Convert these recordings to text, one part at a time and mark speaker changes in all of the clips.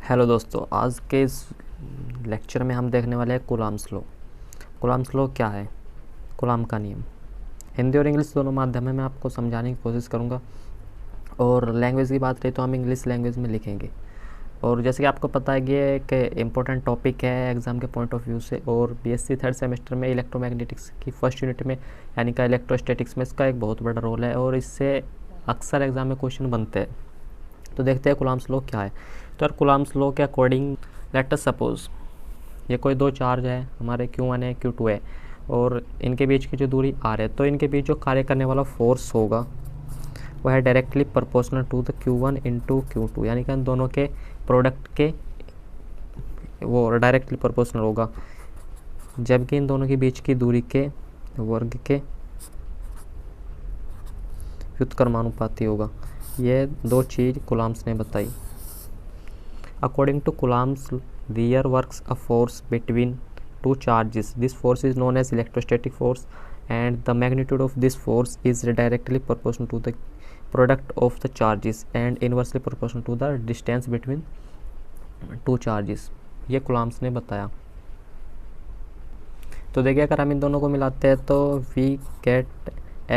Speaker 1: Hello दोस्तों, आज के इस लेक्चर में हम देखने वाले हैं कूलम्ब्स लॉ। कूलम्ब्स लॉ क्या है? कूलम्ब का नियम। हिंदी और इंग्लिश दोनों माध्यम में मैं आपको समझाने की कोशिश करूंगा। और लैंग्वेज की बात रही तो हम इंग्लिश लैंग्वेज में लिखेंगे। और जैसे कि आपको पता है कि ये एक इम्पोर्टेंट टॉपिक है एग्ज़ाम के पॉइंट ऑफ व्यू से। और बीएससी थर्ड सेमेस्टर में इलेक्ट्रोमैग्नेटिक्स की फर्स्ट यूनिट में यानी कि इलेक्ट्रोस्टैटिक्स में इसका एक बहुत बड़ा रोल है और इससे अक्सर एग्ज़ाम में क्वेश्चन बनते हैं। तो देखते हैं कूलम्ब्स लॉ क्या है। तो यार कूलम्ब्स लॉ के अकॉर्डिंग लेट अस सपोज ये कोई दो चार्ज है, हमारे Q1 है Q2 है और इनके बीच की जो दूरी R है, तो इनके बीच जो कार्य करने वाला फोर्स होगा वह है directly proportional to the Q1 into Q2, यानी कि इन दोनों के प्रोडक्ट के वो डायरेक्टली प्रोपोर्शनल होगा, जबकि इन दोनों के बीच की दूरी के वर्ग के व्युत्क्रमानुपाती होगा। ये दो चीज़ कूलम्ब्स ने बताई। According to Coulomb's, there works a force between two charges. This force is known as electrostatic force, and the magnitude of this force is directly proportional to the product of the charges and inversely proportional to the distance between two charges. ये Coulomb's ने बताया। तो देखिए, अगर हम इन दोनों को मिलाते हैं तो we get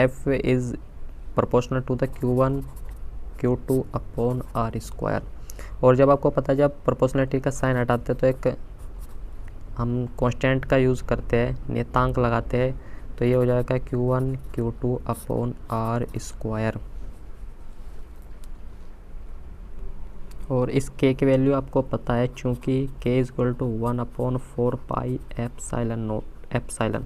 Speaker 1: F is proportional to the Q1 Q2 upon R square. और जब आपको पता है जब प्रोपोर्शनलिटी का साइन हटाते हैं तो एक हम कांस्टेंट का यूज़ करते हैं, नियतांक लगाते हैं, तो ये हो जाएगा Q1 Q2 upon R square. और इस K की वैल्यू आपको पता है, चूँकि K is equal to 1/4 pi epsilon not epsilon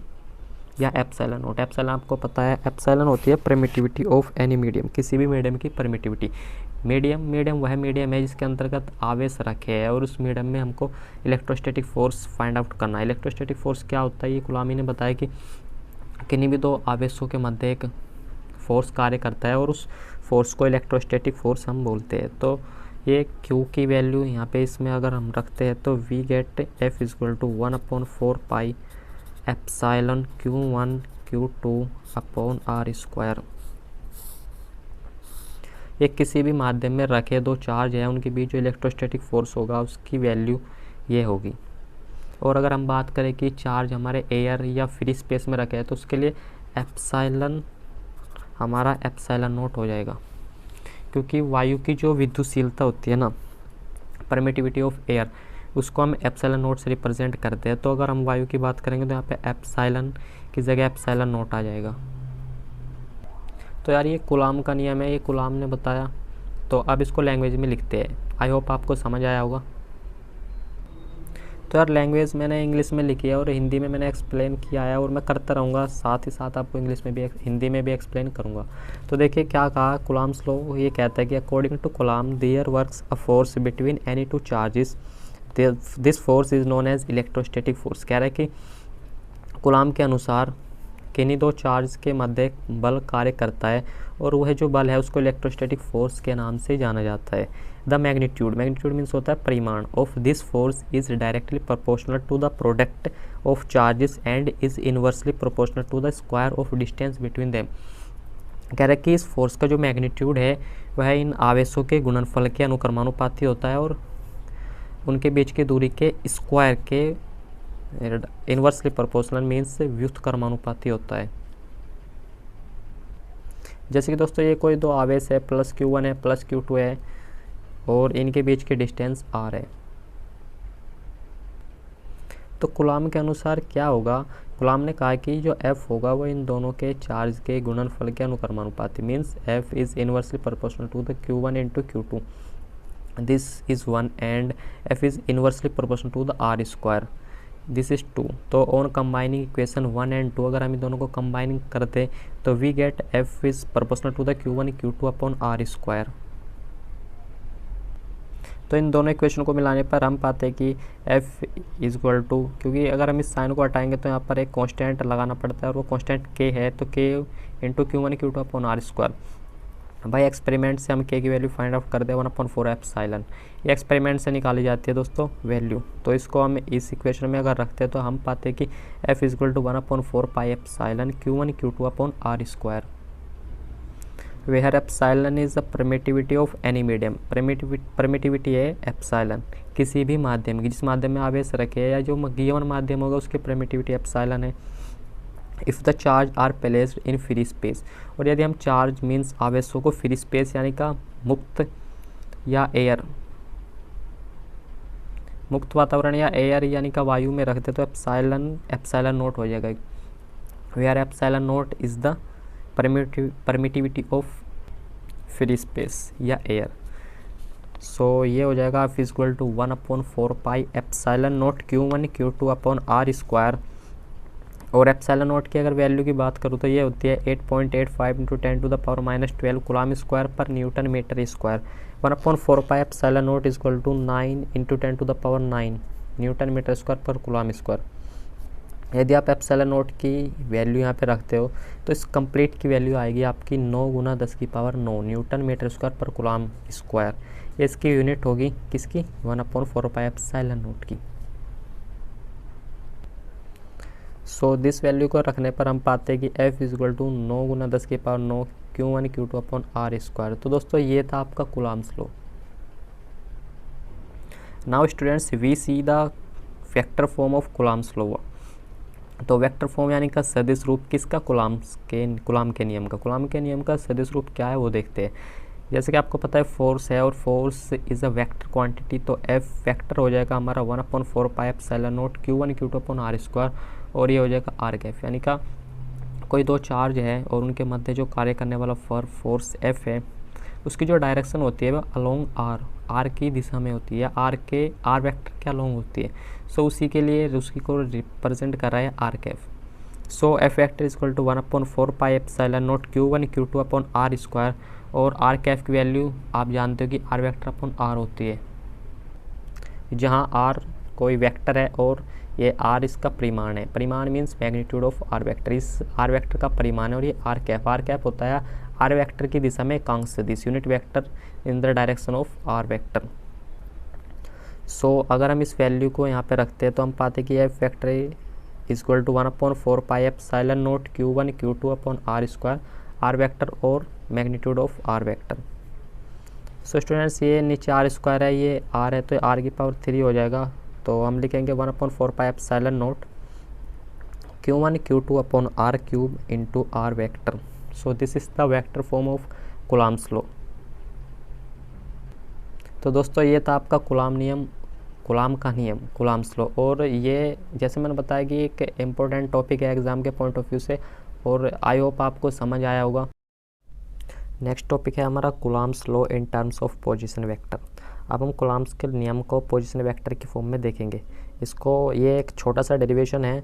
Speaker 1: या एप्सिलॉन नोट। एप्सिलॉन आपको पता है, एप्सिलॉन होती है परमिटिविटी ऑफ एनी मीडियम, किसी भी मीडियम की परमिटिविटी। मीडियम वह मीडियम है जिसके अंतर्गत आवेश रखे हैं और उस मीडियम में हमको इलेक्ट्रोस्टैटिक फोर्स फाइंड आउट करना है। इलेक्ट्रोस्टैटिक फोर्स क्या होता है? ये कूलम्ब ने बताया कि किन्हीं भी दो आवेशों के मध्य एक फोर्स कार्य करता है और उस फोर्स को इलेक्ट्रोस्टैटिक फोर्स हम बोलते हैं। तो ये Q की वैल्यू यहाँ पे इसमें अगर हम रखते हैं तो we get F is equal to 1/4 pi epsilon Q1 Q2 upon R square. ये किसी भी माध्यम में रखे दो चार्ज है, उनके बीच जो इलेक्ट्रोस्टैटिक फोर्स होगा उसकी वैल्यू ये होगी। और अगर हम बात करें कि चार्ज हमारे एयर या फ्री स्पेस में रखे हैं तो उसके लिए एप्सिलॉन हमारा एप्सिलॉन नोट हो जाएगा, क्योंकि वायु की जो विद्युतशीलता होती है ना, परमिटिविटी ऑफ एयर, उसको हम एप्सिलॉन नोट से रिप्रेजेंट करते हैं। तो अगर हम वायु की बात करेंगे तो यहाँ पे एप्सिलॉन की जगह एप्सिलॉन नोट आ जाएगा। तो यार ये कूलम्ब का नियम है, ये कूलम्ब ने बताया। तो अब इसको लैंग्वेज में लिखते हैं। आई होप आपको समझ आया होगा। तो यार लैंग्वेज मैंने इंग्लिश में लिखी है और हिंदी में मैंने एक्सप्लेन किया है और मैं करता रहूँगा, साथ ही साथ आपको इंग्लिश में भी हिंदी में भी एक्सप्लेन करूँगा। तो देखिए क्या कहा कूलम्ब्स लॉ। ये कहता है कि according to Coulomb there works a force between any two charges, this force is known as electrostatic force. कह रहा है कि कूलम्ब के अनुसार किन्हीं दो चार्ज के मध्य बल कार्य करता है और वह जो बल है उसको इलेक्ट्रोस्टैटिक फोर्स के नाम से जाना जाता है। द मैग्नीट्यूड मीन्स होता है परिमाण of this force is directly proportional to the product of charges and is inversely proportional to the square of distance between them. कह रहा है कि इस फोर्स का जो मैग्नीट्यूड है वह इन आवेशों के गुणनफल के अनुक्रमानुपाती होता है और उनके बीच की दूरी के स्क्वायर के इनवर्सली प्रोपोर्शनल मीन्स व्युत्क्रमानुपाती होता है। जैसे कि दोस्तों ये कोई दो आवेश है, प्लस Q1 है प्लस Q2 है और इनके बीच की डिस्टेंस R है। तो कूलम्ब के अनुसार क्या होगा? कूलम्ब ने कहा कि जो F होगा वो इन दोनों के चार्ज के गुणनफल के अनुक्रमानुपाती, means F is inversely proportional to the Q1 into Q2, this is 1 and F is inversely proportional to the R square, this is 2। तो ऑन कंबाइनिंग इक्वेशन 1 एंड 2 अगर हम इन दोनों को कंबाइनिंग करते तो we get F is proportional to the Q1 Q2 upon R square. तो इन दोनों इक्वेशन को मिलाने पर हम पाते हैं कि F इज इक्वल टू, क्योंकि अगर हम इस साइन को हटाएंगे तो यहाँ पर एक कांस्टेंट लगाना पड़ता है और वो कांस्टेंट K है, तो K into Q1 Q2 upon R square. भाई एक्सपेरिमेंट से हम K की वैल्यू फाइंड आउट कर दे 1/4 एप्सिलॉन। ये एक्सपेरिमेंट से निकाली जाती है दोस्तों वैल्यू। तो इसको हम इस इक्वेशन में अगर रखते हैं तो हम पाते हैं कि F is equal to 1/4 pi epsilon Q1 Q2 upon R square. Where epsilon is the permittivity of any medium. Permittivity है एप्साइलन, किसी भी माध्यम की, जिस माध्यम में आवेश रखे या जो गिवन माध्यम होगा उसकी परमिटिविटी एप्साइलन है। If the charge are placed in free space, और यदि हम चार्ज मीन्स आवेशों को फ्री स्पेस यानी का मुक्त या एयर, मुक्त वातावरण या एयर यानी का वायु में रखते तो एप्साइलन नोट हो जाएगा। Where epsilon not is the permittivity of free space या एयर। सो ये हो जाएगा F equal to 1/4 epsilon not Q1 Q2 upon R square. और एप्साइलन नोट की अगर वैल्यू की बात करूँ तो ये होती है 8.85 × 10⁻12 coulomb square per newton metre square. 1/4 epsilon naught equal to 9 × 10⁹ newton metre square per coulomb square. यदि आप एप्सिलॉन नोट की वैल्यू यहाँ पे रखते हो तो इस कंप्लीट की वैल्यू आएगी आपकी 9 × 10⁹ newton metre square per coulomb square. ये इसकी यूनिट होगी किसकी, 1/4 एप्सिलॉन नोट की। सो दिस वैल्यू को रखने पर हम पाते हैं कि F = 9 × 10⁹ Q1 Q2 upon R square. तो दोस्तों ये था आपका Coulomb's law. Now students we see the vector form of Coulomb's law. तो वेक्टर फॉर्म यानी का सदिश रूप किसका, कूलम के नियम का। कूलम के नियम का सदिश रूप क्या है वो देखते हैं। जैसे कि आपको पता है फोर्स है और force is a vector quantity, तो F वेक्टर हो जाएगा हमारा 1/4 epsilon naught Q1 Q2 upon R square, और ये हो जाएगा R कैफ। यानी का कोई दो चार्ज है और उनके मध्य जो कार्य करने वाला फोर्स F है उसकी जो डायरेक्शन होती है वो अलोंग R की दिशा में होती है, R वेक्टर के अलोंग होती है। सो उसी के लिए उसकी को रिप्रेजेंट कर रहा है R cap. So F vector equal to 1/4 epsilon naught Q1 Q2 upon R square, और R कैफ की वैल्यू आप जानते हो कि R वेक्टर अपॉन R होती है, जहाँ R कोई वेक्टर है और ये R इसका परिमाण है। परिमाण means magnitude of R vector, इस R वेक्टर का परिमाण है। और ये R कैप होता है R वेक्टर की दिशा में एकांक सदिश, unit vector in the direction of R vector. So अगर हम इस वैल्यू को यहाँ पे रखते हैं तो हम पाते हैं कि F vector equal to 1/4 epsilon naught Q1 Q2 upon R square, R vector और magnitude of R vector. So students ये नीचे R स्क्वायर है, ये R है तो R की पावर 3 हो जाएगा। तो हम लिखेंगे 1/4 epsilon naught Q1 Q2 upon R cube into R vector. So this is the vector form of Coulomb's law. तो दोस्तों ये था आपका कूलम का नियम, कूलम्स लॉ। और ये जैसे मैंने बताया कि एक इम्पोर्टेंट टॉपिक है एग्जाम के पॉइंट ऑफ व्यू से, और आई होप आपको समझ आया होगा। नेक्स्ट टॉपिक है हमारा Coulomb's law in terms of position vector. अब हम कूलम्स के नियम को पोजीशन वेक्टर की फॉर्म में देखेंगे। इसको ये एक छोटा सा डेरिवेशन है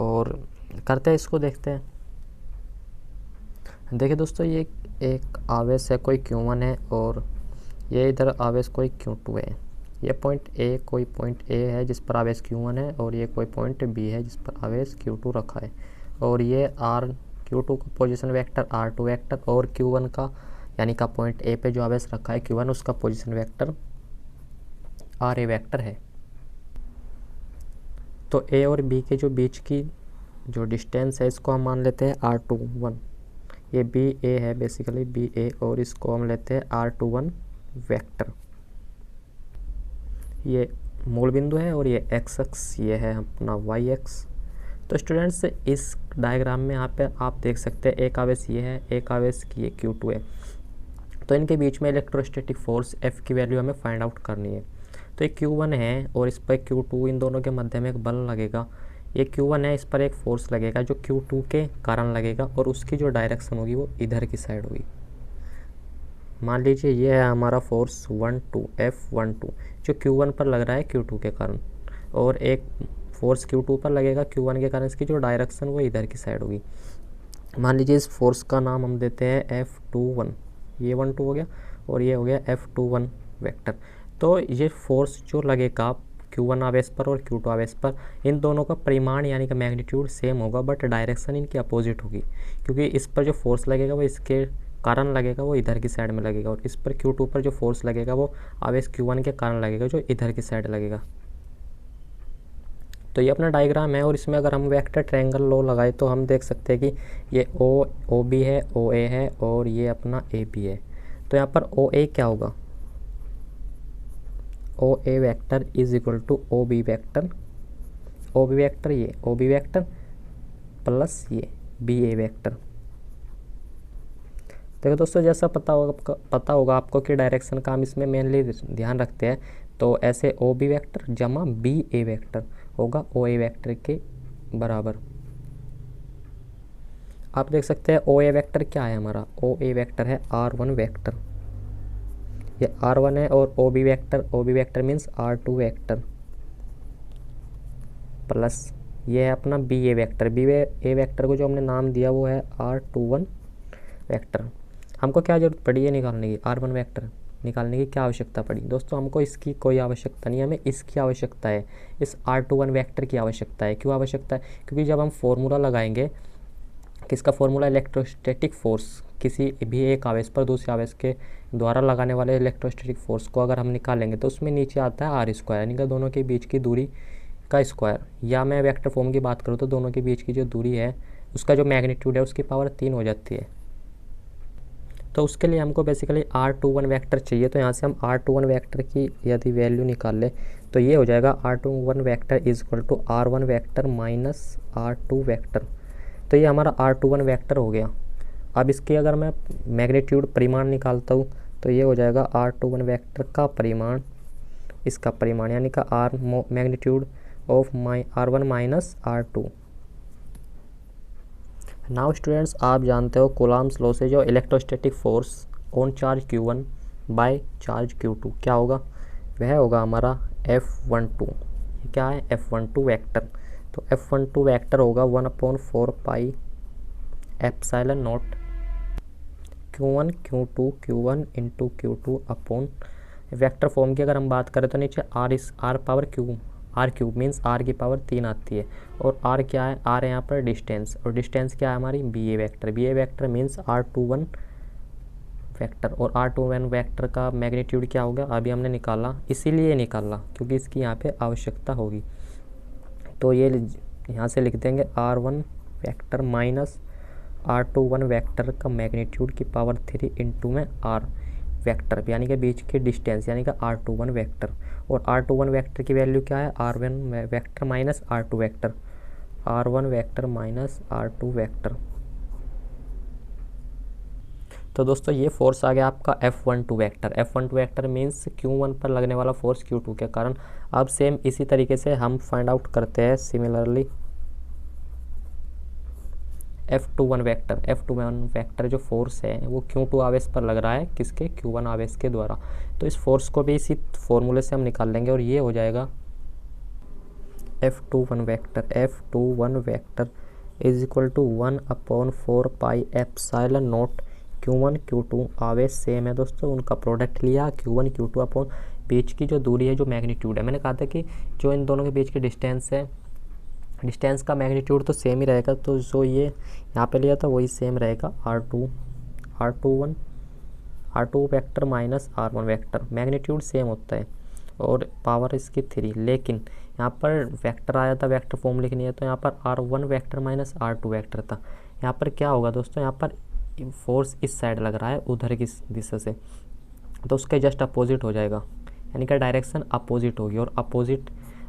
Speaker 1: और करते हैं, इसको देखते हैं। देखिए दोस्तों ये एक आवेश है, कोई Q1 है और ये इधर आवेश कोई Q2 है। ये पॉइंट A कोई पॉइंट A है जिस पर आवेश Q1 है, और ये कोई पॉइंट B है जिस पर आवेश Q2 रखा है। और ये Q2 का पोजीशन वेक्टर R2 वेक्टर, और Q1 का यानी का पॉइंट A पे जो आवेश रखा है Q1 उसका पोजीशन वेक्टर RA वेक्टर है। तो A और B के जो बीच की जो डिस्टेंस है इसको हम मान लेते हैं R21। ये BA है बेसिकली BA, और इसको हम लेते हैं R21 वेक्टर। ये मूल बिंदु है और ये x अक्ष ये है अपना y अक्ष। तो स्टूडेंट्स इस डायग्राम में यहाँ पे आप देख सकते हैं एक आवेश ये है, एक आवेश की ये Q2 है। तो इनके बीच में इलेक्ट्रोस्टैटिक फोर्स F की वैल्यू हमें फाइंड आउट करनी है। तो ये Q1 है और इस पर Q2, इन दोनों के मध्य में एक बल लगेगा। ये Q1 है, इस पर एक फोर्स लगेगा जो Q2 के कारण लगेगा, और उसकी जो डायरेक्शन होगी वो इधर की साइड होगी। मान लीजिए ये है हमारा फोर्स 12 F12 जो Q1 पर लग रहा है Q2 के कारण, और एक फोर्स Q2 पर लगेगा Q1 के कारण, इसकी जो डायरेक्शन वो इधर की साइड होगी। मान लीजिए इस फोर्स का नाम हम देते हैं F21। ये 12 हो गया और ये हो गया F21 वेक्टर। तो ये फोर्स जो लगेगा Q1 आवेश पर और Q2 आवेश पर, इन दोनों का परिमाण यानी कि मैग्नीट्यूड सेम होगा, बट डायरेक्शन इनकी अपोजिट होगी, क्योंकि इस पर जो फोर्स लगेगा वो इसके कारण लगेगा, वो इधर की साइड में लगेगा, और इस पर Q2 पर जो फोर्स लगेगा वो आवेश Q1 के कारण लगेगा जो इधर की साइड लगेगा। तो ये अपना डायग्राम है और इसमें अगर हम वेक्टर ट्रायंगल लॉ लगाए तो हम देख सकते हैं कि ये ओ बी है, ओ ए है और ये अपना ए बी है। तो यहाँ पर ओ ए क्या होगा, O A vector is equal to O B vector, O B vector ये ओ बी वैक्टर प्लस ये बी ए वैक्टर। देखो दोस्तों, जैसा पता होगा आपको कि डायरेक्शन का हम इसमें मेनली ध्यान रखते हैं, तो ऐसे ओ बी वैक्टर जमा बी ए वैक्टर होगा ओ ए वैक्टर के बराबर। आप देख सकते हैं ओ ए वैक्टर क्या है हमारा, ओ ए वैक्टर है R1 वैक्टर, ये R1 है, और O B vector means R2 vector plus ये है अपना B A vector. B A vector को जो हमने नाम दिया वो है R21 वैक्टर। हमको क्या जरूरत पड़ी है निकालने की, R1 वैक्टर निकालने की क्या आवश्यकता पड़ी दोस्तों, हमको इसकी कोई आवश्यकता नहीं है, हमें इसकी आवश्यकता है, इस R21 वैक्टर की आवश्यकता है। क्यों आवश्यकता है, क्योंकि जब हम फॉर्मूला लगाएंगे, किसका फॉर्मूला, इलेक्ट्रोस्टैटिक फोर्स, किसी भी एक आवेश पर दूसरे आवेश के द्वारा लगाने वाले इलेक्ट्रोस्टैटिक फोर्स को अगर हम निकालेंगे तो उसमें नीचे आता है R स्क्वायर, यानी कि दोनों के बीच की दूरी का स्क्वायर, या मैं वेक्टर फॉर्म की बात करूँ तो दोनों के बीच की जो दूरी है उसका जो मैग्नीट्यूड है उसकी पावर 3 हो जाती है। तो उसके लिए हमको बेसिकली R21 वैक्टर चाहिए। तो यहाँ से हम R21 वैक्टर की यदि वैल्यू निकाल ले तो ये हो जाएगा R21 vector is equal to R1 vector minus R2 vector. तो ये हमारा R21 वैक्टर हो गया। अब इसके अगर मैं मैग्नीट्यूड परिमाण निकालता हूँ तो ये हो जाएगा R21 वैक्टर का परिमाण, इसका परिमाण यानी का R magnitude of R1 minus R2। Now students, आप जानते हो कूलम्ब्स लॉ से जो electrostatic force on charge Q1 by charge Q2 क्या होगा, वह होगा हमारा F12। ये क्या है, F12 वेक्टर। तो F12 वेक्टर होगा 1/4 pi epsilon naught Q1 Q2 Q1 into Q2 upon vector form की अगर हम बात करें तो नीचे R power R cube means R की पावर 3 आती है, और R क्या है, R है यहाँ पर डिस्टेंस, और डिस्टेंस क्या है हमारी B A vector means R21 vector, और R21 वैक्टर का मैग्नीट्यूड क्या होगा अभी हमने निकाला, इसीलिए निकाला क्योंकि इसकी यहाँ पे आवश्यकता होगी। तो ये यहाँ से लिख देंगे R1 vector minus R21 vector का मैग्नीट्यूड की पावर 3 इंटू में R वेक्टर यानी कि बीच के डिस्टेंस यानी कि R21 वेक्टर, और R21 वेक्टर की वैल्यू क्या है, R1 vector minus R2 vector, R1 vector minus R2 vector. तो दोस्तों ये फोर्स आ गया आपका F12 vector. F12 vector means Q1 पर लगने वाला फोर्स Q2 के कारण। अब सेम इसी तरीके से हम फाइंड आउट करते हैं सिमिलरली F21 वेक्टर जो फोर्स है वो Q2 आवेश पर लग रहा है, किसके, Q1 आवेश के द्वारा। तो इस फोर्स को भी इसी फॉर्मूले से हम निकाल लेंगे और ये हो जाएगा F21 vector is equal to 1/4 pi epsilon naught Q1 Q2 आवेश सेम है दोस्तों, उनका प्रोडक्ट लिया Q1 Q2 अपॉन बीच की जो दूरी है जो मैग्नीट्यूड है, मैंने कहा था कि जो इन दोनों के बीच की डिस्टेंस है, डिस्टेंस का मैग्नीट्यूड तो सेम ही रहेगा, तो जो ये यहाँ पे लिया था वही सेम रहेगा R2 vector minus R1 vector, magnitude same होता है और पावर इसकी 3। लेकिन यहाँ पर वेक्टर आया था, वेक्टर फॉर्म लिखनी है, तो यहाँ पर R1 vector minus R2 vector था। यहाँ पर क्या होगा दोस्तों, यहाँ पर फोर्स इस साइड लग रहा है उधर की दिशा से, तो उसके जस्ट अपोजिट हो जाएगा, यानी कि डायरेक्शन अपोजिट होगी, और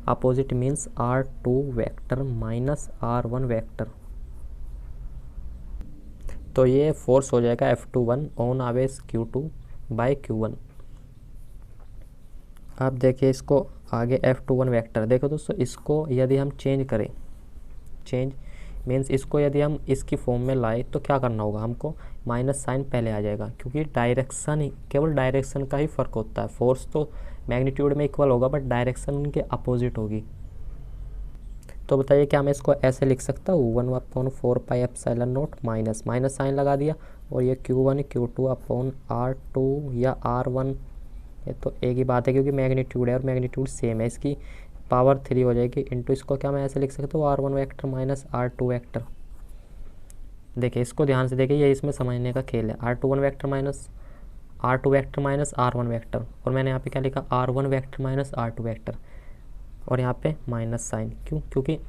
Speaker 1: opposite means R2 vector minus R1 vector. तो ये फोर्स हो जाएगा F21 ऑन आवेश Q2 बाय Q1। आप देखिए इसको आगे F21 वेक्टर, देखो दोस्तों इसको यदि हम चेंज करें, चेंज मीन्स इसको यदि हम इसकी फॉर्म में लाए तो क्या करना होगा, हमको माइनस साइन पहले आ जाएगा, क्योंकि डायरेक्शन केवल डायरेक्शन का ही फ़र्क होता है। फोर्स तो मैग्नीट्यूड में इक्वल होगा बट डायरेक्शन उनके अपोजिट होगी। तो बताइए क्या मैं इसको ऐसे लिख सकता हूँ 1/4 pi epsilon naught minus sign लगा दिया, और ये Q1 Q2 अपॉन R2 या R1, ये तो एक ही बात है क्योंकि मैग्नीट्यूड है और मैग्नीट्यूड सेम है, इसकी पावर 3 हो जाएगी इंटू इसको क्या मैं ऐसे लिख सकता हूँ R1 vector minus R2 vector. देखिए इसको ध्यान से देखिए, ये इसमें समझने का खेल है। R2 vector minus R1 vector, और मैंने यहाँ पे क्या लिखा R1 vector minus R2 vector, और यहाँ पे माइनस साइन, क्यों? क्योंकि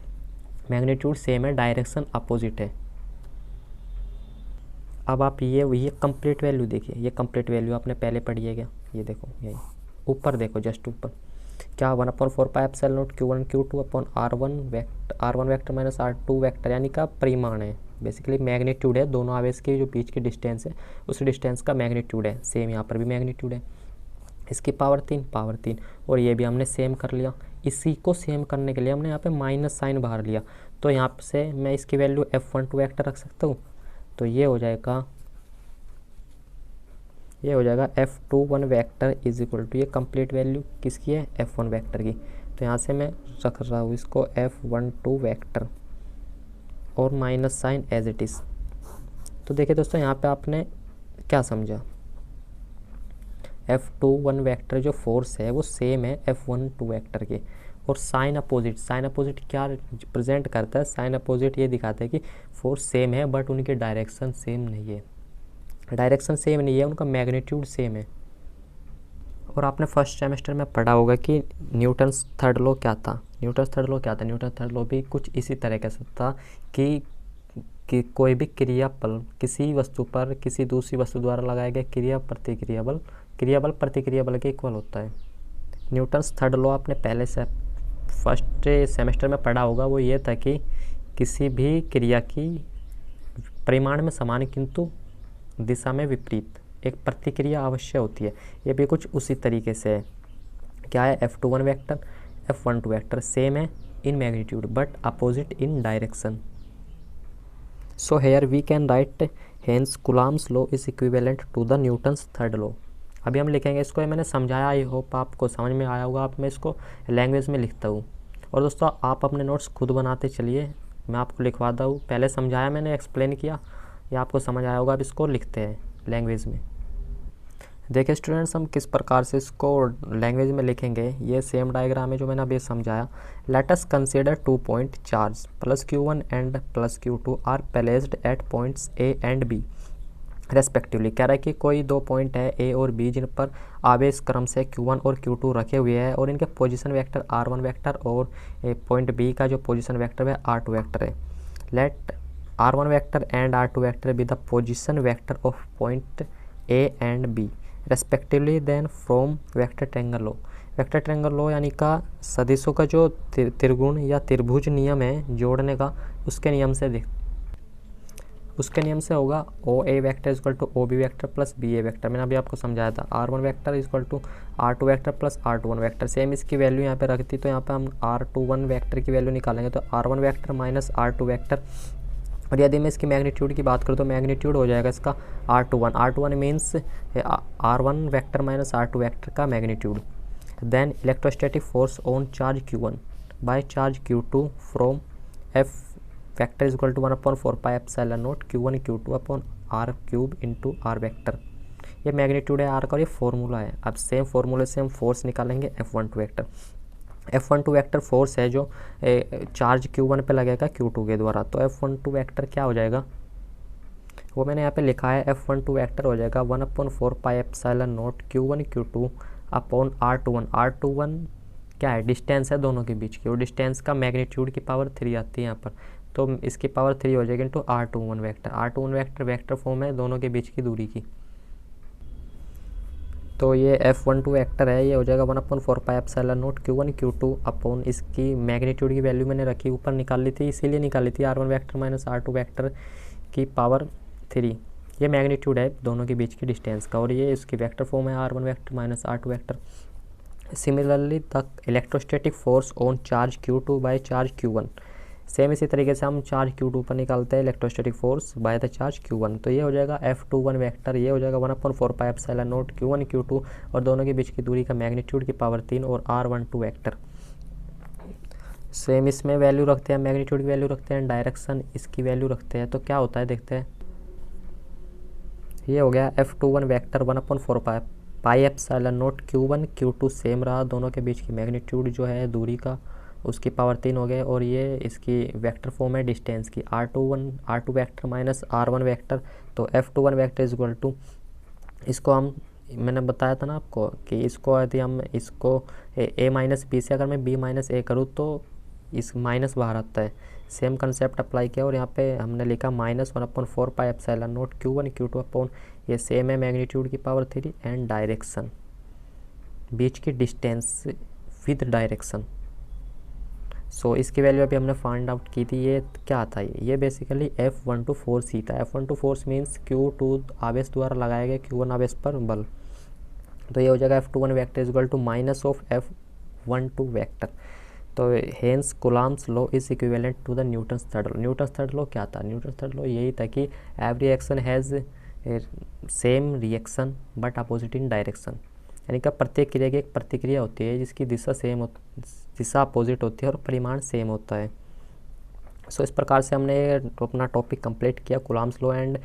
Speaker 1: मैग्नीट्यूड सेम है, डायरेक्शन अपोजिट है। अब आप ये कंप्लीट वैल्यू देखिए, ये कंप्लीट वैल्यू आपने पहले पढ़ी है क्या? ये देखो, यही ऊपर देखो, जस्ट ऊपर क्या 1/4πε0 Q1 Q2 upon R1 vector minus R2 vector, यानी का परिमाण है, बेसिकली मैग्नीट्यूड है। दोनों आवेश के जो बीच की डिस्टेंस है उस डिस्टेंस का मैग्नीट्यूड है। सेम यहाँ पर भी मैग्नीट्यूड है। इसकी पावर 3 और ये भी हमने सेम कर लिया। इसी को सेम करने के लिए हमने यहाँ पे माइनस साइन बाहर लिया, तो यहाँ से मैं इसकी वैल्यू F12 वेक्टर रख सकता हूँ। तो ये हो जाएगा F21 vector is equal to, ये कंप्लीट वैल्यू किसकी है? F1 वेक्टर की। तो यहाँ से मैं रख रहा हूँ इसको F12 वेक्टर और minus sign as it is. तो देखिए दोस्तों, यहाँ पे आपने क्या समझा? F21 वेक्टर जो फोर्स है वो सेम है F12 वेक्टर के, और साइन अपोजिट क्या प्रेजेंट करता है? साइन अपोजिट ये दिखाता है कि फोर्स सेम है बट उनकी डायरेक्शन सेम नहीं है। डायरेक्शन सेम नहीं है, उनका मैग्नीट्यूड सेम है। और आपने फर्स्ट सेमेस्टर में पढ़ा होगा कि न्यूटन्स थर्ड लॉ क्या था। न्यूटन थर्ड लॉ भी कुछ इसी तरह का था कि कोई भी क्रियाबल किसी वस्तु पर किसी दूसरी वस्तु द्वारा लगाया गया क्रिया प्रतिक्रिया बल के इक्वल होता है। न्यूटन्स थर्ड लॉ आपने पहले से फर्स्ट सेमेस्टर में पढ़ा होगा। वो ये था कि किसी भी क्रिया की परिमाण में समान किंतु दिशा में विपरीत एक प्रतिक्रिया अवश्य होती है। ये भी कुछ उसी तरीके से है। क्या है? F21 vector F12 vector same है in magnitude but opposite in direction. So here we can write hence Coulomb's law is equivalent to the Newton's third law. अभी हम लिखेंगे इसको, ये मैंने समझाया, आई होप आपको समझ में आया होगा। आप मैं इसको लैंग्वेज में लिखता हूँ, और दोस्तों आप अपने नोट्स खुद बनाते चलिए, मैं आपको लिखवाता हूँ। पहले समझाया मैंने, एक्सप्लेन किया, ये आपको समझ आया होगा। अब इसको लिखते हैं लैंग्वेज में। देखिए स्टूडेंट्स, हम किस प्रकार से इसको लैंग्वेज में लिखेंगे, ये सेम डायग्राम है जो मैंने अभी समझाया। Let us consider 2 point charge plus Q1 and plus Q2 are placed at points A and B respectively. कह रहा है कि कोई 2 पॉइंट है A और B जिन पर आवेश क्रम से Q1 और Q2 रखे हुए हैं, और इनके पोजीशन वेक्टर R1 वेक्टर और पॉइंट B का जो पोजीशन वेक्टर है R2 वेक्टर है। Let R1 vector and R2 vector be the position vector of point A and B respectively. Then from vector triangle law यानी का सदिशों का जो त्रिगुण या त्रिभुज नियम है जोड़ने का, उसके नियम से होगा OA vector equal to OB vector plus BA vector. मैंने अभी आपको समझाया था R1 vector equal to R2 vector plus R21 vector. Same इसकी वैल्यू यहाँ पे रखती, तो यहाँ पे हम R21 वेक्टर की वैल्यू निकालेंगे तो R1 vector minus R2 vector. और यदि मैं इसकी मैग्नीट्यूड की बात करूँ तो मैग्नीट्यूड हो जाएगा इसका R21 means R1 vector minus R2 vector का magnitude. Then electrostatic force on charge Q1 by charge Q2 from F vector is equal to 1/4πε0 Q1 Q2 upon R cube into R vector. ये magnitude है R का और ये formula है। अब same फॉर्मूले से हम फोर्स निकालेंगे F12 vector. F12 vector force है जो चार्ज Q1 पे लगेगा Q2 के द्वारा। तो F12 वेक्टर क्या हो जाएगा, वो मैंने यहाँ पे लिखा है। F12 वेक्टर हो जाएगा 1/4πε0 Q1 Q2 अपॉन R21 क्या है? डिस्टेंस है दोनों के बीच की, और डिस्टेंस का मैग्नीट्यूड की पावर 3 आती है यहाँ पर, तो इसकी पावर 3 हो जाएगी into R21 vector. Vector form है दोनों के बीच की दूरी की। तो ये F12 वेक्टर है, ये हो जाएगा 1/4πε0 Q1 Q2 अपॉन इसकी मैग्नीट्यूड की वैल्यू मैंने रखी ऊपर निकाल ली थी, इसीलिए निकाली थी R1 vector minus R2 vector की पावर 3। ये मैग्नीट्यूड है दोनों के बीच की डिस्टेंस का, और ये इसकी वेक्टर फॉर्म है R1 vector minus R2 vector. Similarly the electrostatic force on charge Q2 by charge Q1। Same इसी तरीके से हम चार्ज Q2 पर निकालते हैं electrostatic force by the charge Q1। तो ये हो जाएगा F21 वेक्टर, ये हो जाएगा 1/4πε0 Q1 Q2 और दोनों के बीच की दूरी का मैग्नीट्यूड की पावर 3 और R12 वेक्टर। सेम इसमें वैल्यू रखते हैं, मैग्नीट्यूड की वैल्यू रखते हैं, डायरेक्शन इसकी वैल्यू रखते हैं। तो क्या होता है देखते हैं। ये हो गया F21 vector 1/4πε0 Q1 Q2 same रहा, दोनों के बीच की मैग्नीट्यूड जो है दूरी का उसकी पावर 3 हो गए, और ये इसकी वेक्टर फॉर्म है डिस्टेंस की R2 vector minus R1 vector. तो F21 vector is equal to, इसको हम मैंने बताया था ना आपको कि इसको यदि हम इसको ए माइनस बी से अगर मैं बी माइनस ए करूँ तो इस माइनस बाहर आता है। सेम कंसेप्ट अप्लाई किया और यहाँ पे हमने लिखा -1/4πε0 Q1 Q2 अपॉन, ये सेम है मैग्नीट्यूड की पावर 3 एंड डायरेक्शन, बीच की डिस्टेंस विद डायरेक्शन। सो इसकी वैल्यू अभी हमने फाइंड आउट की थी। ये क्या था, ये बेसिकली F12 फोर्स ही था। F12 फोर्स मीन्स Q2 आवेश द्वारा लगाया गया Q1 आवेश पर बल। तो ये हो जाएगा F21 vector is equal to minus of F12 vector. तो hence Coulomb's law is equivalent to the Newton's third law. Newton's third law क्या था, न्यूटन्स थर्ड लॉ यही था कि every action has same reaction but opposite in direction, यानी कि प्रत्येक क्रिया की एक प्रतिक्रिया होती है जिसकी दिशा दिशा अपोजिट होती है और परिमाण सेम होता है। सो इस प्रकार से हमने अपना टॉपिक कंप्लीट किया कूलम्ब्स लॉ एंड